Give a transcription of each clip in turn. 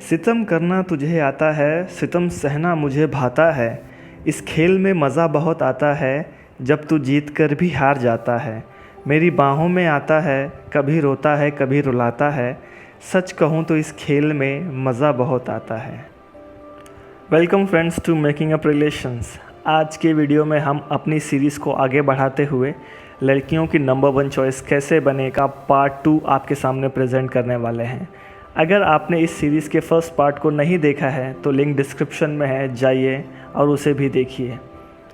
सितम करना तुझे आता है, सितम सहना मुझे भाता है। इस खेल में मज़ा बहुत आता है, जब तू जीत कर भी हार जाता है। मेरी बाहों में आता है, कभी रोता है कभी रुलाता है। सच कहूँ तो इस खेल में मज़ा बहुत आता है। Welcome friends to making up relations. आज के वीडियो में हम अपनी सीरीज़ को आगे बढ़ाते हुए लड़कियों की नंबर 1 चॉइस कैसे बनेगा पार्ट 2 आपके सामने प्रेजेंट करने वाले हैं। अगर आपने इस सीरीज़ के फर्स्ट पार्ट को नहीं देखा है तो लिंक डिस्क्रिप्शन में है, जाइए और उसे भी देखिए।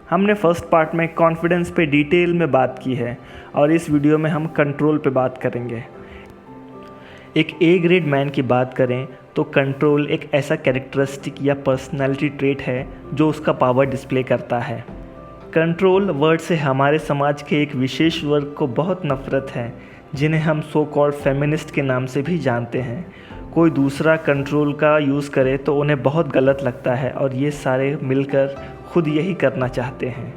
हमने फर्स्ट पार्ट में कॉन्फिडेंस पे डिटेल में बात की है और इस वीडियो में हम कंट्रोल पे बात करेंगे। एक ए ग्रेड मैन की बात करें तो कंट्रोल एक ऐसा कैरेक्टरिस्टिक या पर्सनैलिटी ट्रेट है जो उसका पावर डिस्प्ले करता है। कंट्रोल वर्ड से हमारे समाज के एक विशेष वर्ग को बहुत नफरत है, जिन्हें हम सो कॉल्ड फेमिनिस्ट के नाम से भी जानते हैं। कोई दूसरा कंट्रोल का यूज़ करे तो उन्हें बहुत गलत लगता है और ये सारे मिलकर खुद यही करना चाहते हैं।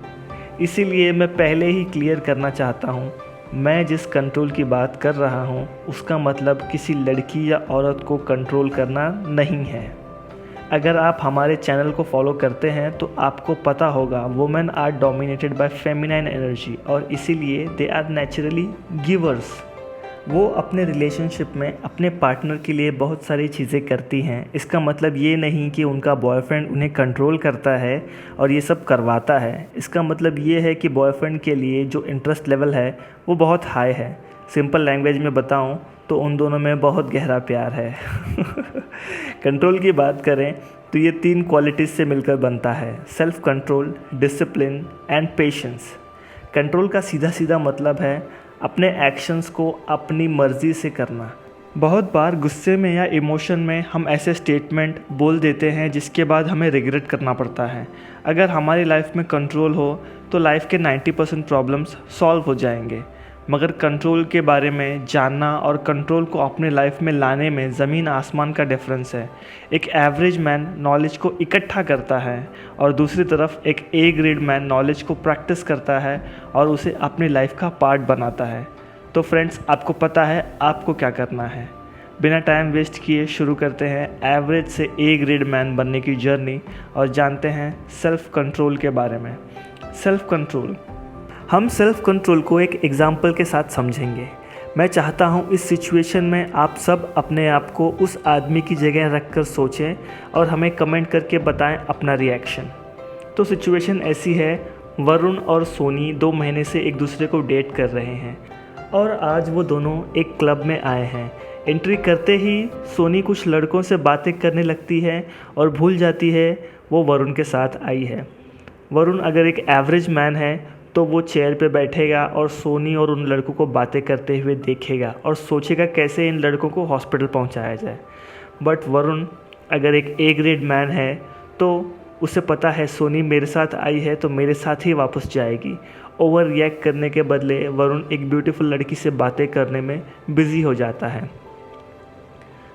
इसीलिए मैं पहले ही क्लियर करना चाहता हूँ, मैं जिस कंट्रोल की बात कर रहा हूँ उसका मतलब किसी लड़की या औरत को कंट्रोल करना नहीं है। अगर आप हमारे चैनल को फॉलो करते हैं तो आपको पता होगा women are dominated by feminine energy और इसीलिए दे आर नेचुरली गिवर्स। वो अपने रिलेशनशिप में अपने पार्टनर के लिए बहुत सारी चीज़ें करती हैं। इसका मतलब ये नहीं कि उनका बॉयफ्रेंड उन्हें कंट्रोल करता है और ये सब करवाता है। इसका मतलब ये है कि बॉयफ्रेंड के लिए जो इंटरेस्ट लेवल है वो बहुत हाई है। सिंपल लैंग्वेज में बताऊं तो उन दोनों में बहुत गहरा प्यार है। कंट्रोल की बात करें तो ये 3 क्वालिटीज़ से मिलकर बनता है: self control, discipline and patience. Control का सीधा सीधा मतलब है अपने एक्शंस को अपनी मर्ज़ी से करना। बहुत बार गुस्से में या इमोशन में हम ऐसे स्टेटमेंट बोल देते हैं जिसके बाद हमें रिग्रेट करना पड़ता है। अगर हमारी लाइफ में कंट्रोल हो तो लाइफ के 90% प्रॉब्लम्स सॉल्व हो जाएंगे। मगर कंट्रोल के बारे में जानना और कंट्रोल को अपने लाइफ में लाने में ज़मीन आसमान का डिफरेंस है। एक एवरेज मैन नॉलेज को इकट्ठा करता है और दूसरी तरफ एक ए ग्रेड मैन नॉलेज को प्रैक्टिस करता है और उसे अपनी लाइफ का पार्ट बनाता है। तो फ्रेंड्स, आपको पता है आपको क्या करना है। बिना टाइम वेस्ट किए शुरू करते हैं एवरेज से ए ग्रेड मैन बनने की जर्नी और जानते हैं सेल्फ कंट्रोल के बारे में। सेल्फ कंट्रोल, हम सेल्फ कंट्रोल को एक एग्जाम्पल के साथ समझेंगे। मैं चाहता हूँ इस सिचुएशन में आप सब अपने आप को उस आदमी की जगह रखकर सोचें और हमें कमेंट करके बताएं अपना रिएक्शन। तो सिचुएशन ऐसी है, वरुण और सोनी 2 महीने से एक दूसरे को डेट कर रहे हैं और आज वो दोनों एक क्लब में आए हैं। एंट्री करते ही सोनी कुछ लड़कों से बातें करने लगती है और भूल जाती है वो वरुण के साथ आई है। वरुण अगर एक एवरेज मैन है तो वो चेयर पे बैठेगा और सोनी और उन लड़कों को बातें करते हुए देखेगा और सोचेगा कैसे इन लड़कों को हॉस्पिटल पहुंचाया जाए। बट वरुण अगर एक ए ग्रेड मैन है तो उसे पता है सोनी मेरे साथ आई है तो मेरे साथ ही वापस जाएगी। ओवर रिएक्ट करने के बदले वरुण एक ब्यूटीफुल लड़की से बातें करने में बिज़ी हो जाता है।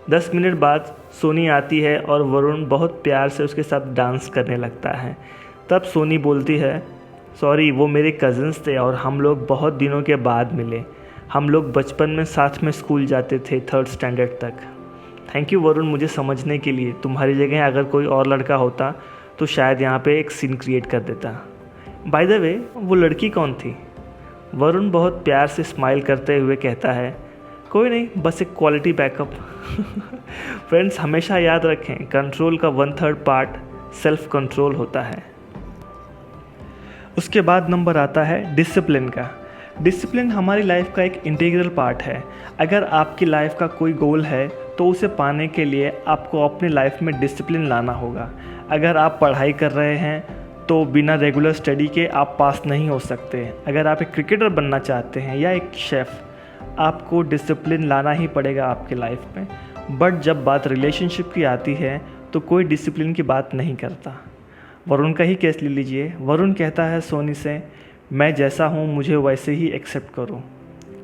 10 मिनट बाद सोनी आती है और वरुण बहुत प्यार से उसके साथ डांस करने लगता है। तब सोनी बोलती है, सॉरी वो मेरे कज़न्स थे और हम लोग बहुत दिनों के बाद मिले। हम लोग बचपन में साथ में स्कूल जाते थे 3rd स्टैंडर्ड तक। थैंक यू वरुण मुझे समझने के लिए। तुम्हारी जगह अगर कोई और लड़का होता तो शायद यहाँ पे एक सीन क्रिएट कर देता। बाय द वे वो लड़की कौन थी? वरुण बहुत प्यार से स्माइल करते हुए कहता है, कोई नहीं, बस एक क्वालिटी बैकअप। फ्रेंड्स, हमेशा याद रखें कंट्रोल का 1/3 पार्ट सेल्फ कंट्रोल होता है। उसके बाद नंबर आता है डिसिप्लिन का। डिसिप्लिन हमारी लाइफ का एक इंटीग्रल पार्ट है। अगर आपकी लाइफ का कोई गोल है तो उसे पाने के लिए आपको अपनी लाइफ में डिसिप्लिन लाना होगा। अगर आप पढ़ाई कर रहे हैं तो बिना रेगुलर स्टडी के आप पास नहीं हो सकते। अगर आप एक क्रिकेटर बनना चाहते हैं या एक शेफ़, आपको डिसिप्लिन लाना ही पड़ेगा आपकी लाइफ में। बट जब बात रिलेशनशिप की आती है तो कोई डिसिप्लिन की बात नहीं करता। वरुण का ही केस ले लीजिए। वरुण कहता है सोनी से, मैं जैसा हूँ मुझे वैसे ही एक्सेप्ट करो।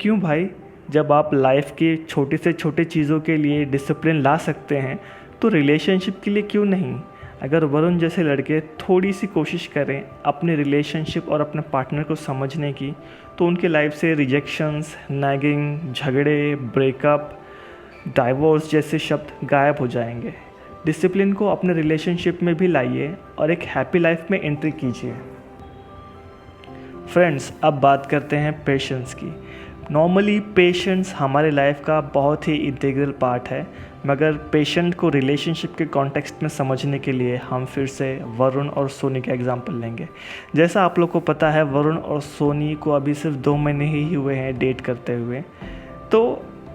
क्यों भाई? जब आप लाइफ के छोटे से छोटे चीज़ों के लिए डिसिप्लिन ला सकते हैं तो रिलेशनशिप के लिए क्यों नहीं? अगर वरुण जैसे लड़के थोड़ी सी कोशिश करें अपने रिलेशनशिप और अपने पार्टनर को समझने की तो उनके लाइफ से रिजेक्शंस, नैगिंग, झगड़े, ब्रेकअप, डाइवोर्स जैसे शब्द गायब हो जाएंगे। डिसिप्लिन को अपने रिलेशनशिप में भी लाइए और एक हैप्पी लाइफ में एंट्री कीजिए। फ्रेंड्स, अब बात करते हैं पेशेंस की। नॉर्मली पेशेंस हमारे लाइफ का बहुत ही इंटीग्रल पार्ट है, मगर पेशेंट को रिलेशनशिप के कॉन्टेक्स्ट में समझने के लिए हम फिर से वरुण और सोनी का एग्जांपल लेंगे। जैसा आप लोग को पता है, वरुण और सोनी को अभी सिर्फ 2 महीने ही हुए हैं डेट करते हुए। तो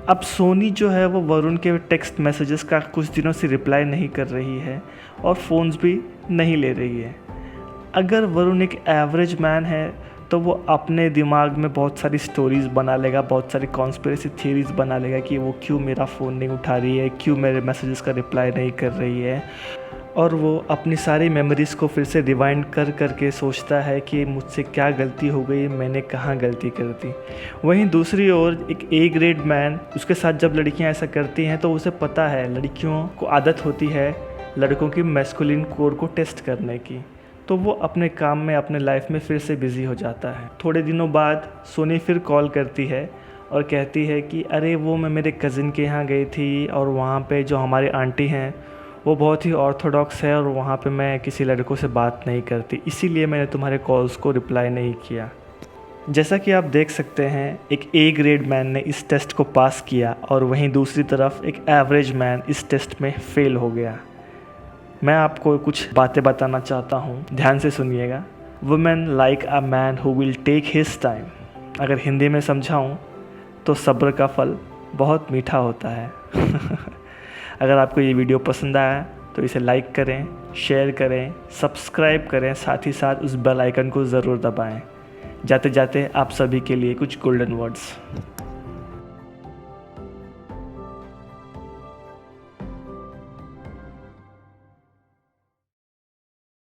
अब सोनी जो है वो वरुण के टेक्स्ट मैसेजेस का कुछ दिनों से रिप्लाई नहीं कर रही है और फ़ोन्स भी नहीं ले रही है। अगर वरुण एक एवरेज मैन है तो वो अपने दिमाग में बहुत सारी स्टोरीज़ बना लेगा, बहुत सारी कॉन्स्पिरेसी थ्योरीज बना लेगा कि वो क्यों मेरा फ़ोन नहीं उठा रही है, क्यों मेरे मैसेजेस का रिप्लाई नहीं कर रही है, और वो अपनी सारी मेमोरीज़ को फिर से रिवाइंड कर करके सोचता है कि मुझसे क्या गलती हो गई, मैंने कहाँ गलती कर दी। वहीं दूसरी ओर एक ए ग्रेड मैन, उसके साथ जब लड़कियाँ ऐसा करती हैं तो उसे पता है, लड़कियों को आदत होती है लड़कों की मैस्कुलिन कोर को टेस्ट करने की, तो वो अपने काम में, अपने लाइफ में फिर से बिज़ी हो जाता है। थोड़े दिनों बाद सोनी फिर कॉल करती है और कहती है कि अरे वो मैं मेरे कज़िन के यहाँ गई थी और वहाँ पे जो हमारे आंटी हैं वो बहुत ही ऑर्थोडॉक्स है और वहाँ पे मैं किसी लड़कों से बात नहीं करती, इसीलिए मैंने तुम्हारे कॉल्स को रिप्लाई नहीं किया। जैसा कि आप देख सकते हैं, एक ए ग्रेड मैन ने इस टेस्ट को पास किया और वहीं दूसरी तरफ एक एवरेज मैन इस टेस्ट में फ़ेल हो गया। मैं आपको कुछ बातें बताना चाहता हूँ, ध्यान से सुनिएगा। Women like a man who will take his time. अगर हिंदी में समझाऊँ तो सब्र का फल बहुत मीठा होता है। अगर आपको ये वीडियो पसंद आया तो इसे लाइक करें, शेयर करें, सब्सक्राइब करें, साथ ही साथ उस बेल आइकन को ज़रूर दबाएं। जाते जाते आप सभी के लिए कुछ गोल्डन वर्ड्स।